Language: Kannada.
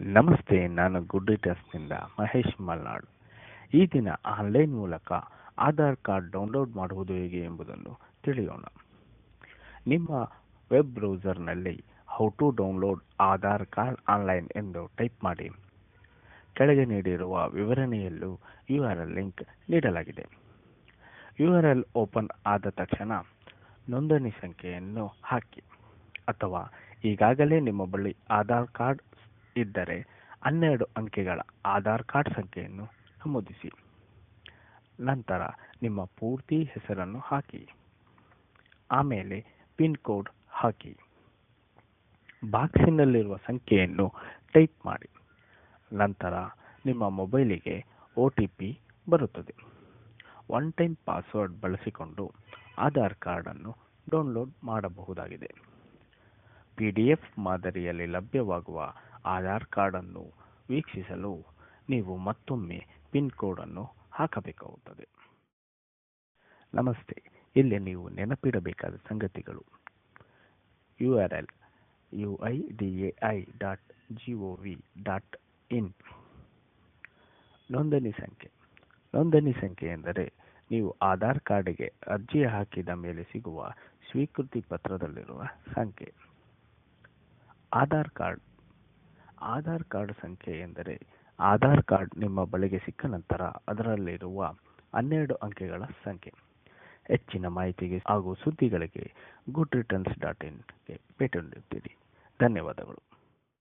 ನಮಸ್ತೆ, ನಾನು ಗುಡ್ ರಿಟರ್ನ್ಸ್ನಿಂದ ಮಹೇಶ್ ಮಲ್ನಾಡ್. ಈ ದಿನ ಆನ್ಲೈನ್ ಮೂಲಕ ಆಧಾರ್ ಕಾರ್ಡ್ ಡೌನ್ಲೋಡ್ ಮಾಡುವುದು ಹೇಗೆ ಎಂಬುದನ್ನು ತಿಳಿಯೋಣ. ನಿಮ್ಮ ವೆಬ್ ಬ್ರೌಸರ್ನಲ್ಲಿ how to download Aadhaar card online ಎಂದು ಟೈಪ್ ಮಾಡಿ. ಕೆಳಗೆ ನೀಡಿರುವ ವಿವರಣೆಯಲ್ಲೂ URL ಲಿಂಕ್ ನೀಡಲಾಗಿದೆ. URL ಓಪನ್ ಆದ ತಕ್ಷಣ ನೋಂದಣಿ ಸಂಖ್ಯೆಯನ್ನು ಹಾಕಿ, ಅಥವಾ ಈಗಾಗಲೇ ನಿಮ್ಮ ಬಳಿ ಆಧಾರ್ ಕಾರ್ಡ್ ಇದ್ದರೆ 12 ಅಂಕೆಗಳ ಆಧಾರ್ ಕಾರ್ಡ್ ಸಂಖ್ಯೆಯನ್ನು ನಮೂದಿಸಿ. ನಂತರ ನಿಮ್ಮ ಪೂರ್ತಿ ಹೆಸರನ್ನು ಹಾಕಿ, ಆಮೇಲೆ ಪಿನ್ ಕೋಡ್ ಹಾಕಿ. ಬಾಕ್ಸಿನಲ್ಲಿರುವ ಸಂಖ್ಯೆಯನ್ನು ಟೈಪ್ ಮಾಡಿ. ನಂತರ ನಿಮ್ಮ ಮೊಬೈಲಿಗೆ OTP ಬರುತ್ತದೆ. ಒನ್ ಟೈಮ್ ಪಾಸ್ವರ್ಡ್ ಬಳಸಿಕೊಂಡು ಆಧಾರ್ ಕಾರ್ಡನ್ನು ಡೌನ್ಲೋಡ್ ಮಾಡಬಹುದಾಗಿದೆ. PDF ಮಾದರಿಯಲ್ಲಿ ಲಭ್ಯವಾಗುವ ಆಧಾರ್ ಕಾರ್ಡನ್ನು ವೀಕ್ಷಿಸಲು ನೀವು ಮತ್ತೊಮ್ಮೆ ಪಿನ್ ಕೋಡನ್ನು ಹಾಕಬೇಕಾಗುತ್ತದೆ. ನಮಸ್ತೆ, ಇಲ್ಲಿ ನೀವು ನೆನಪಿಡಬೇಕಾದ ಸಂಗತಿಗಳು: URL uidai.gov.in. ನೋಂದಣಿ ಸಂಖ್ಯೆ ಎಂದರೆ ನೀವು ಆಧಾರ್ ಕಾರ್ಡ್ಗೆ ಅರ್ಜಿ ಹಾಕಿದ ಮೇಲೆ ಸಿಗುವ ಸ್ವೀಕೃತಿ ಪತ್ರದಲ್ಲಿರುವ ಸಂಖ್ಯೆ. ಆಧಾರ್ ಕಾರ್ಡ್ ಸಂಖ್ಯೆ ಎಂದರೆ ಆಧಾರ್ ಕಾರ್ಡ್ ನಿಮ್ಮ ಬಳಿಗೆ ಸಿಕ್ಕ ನಂತರ ಅದರಲ್ಲಿರುವ 12 ಅಂಕೆಗಳ ಸಂಖ್ಯೆ. ಹೆಚ್ಚಿನ ಮಾಹಿತಿಗೆ ಹಾಗೂ ಸುದ್ದಿಗಳಿಗೆ goodreturns.in ಗೆ ಭೇಟಿ ನೀಡುತ್ತೀರಿ. ಧನ್ಯವಾದಗಳು.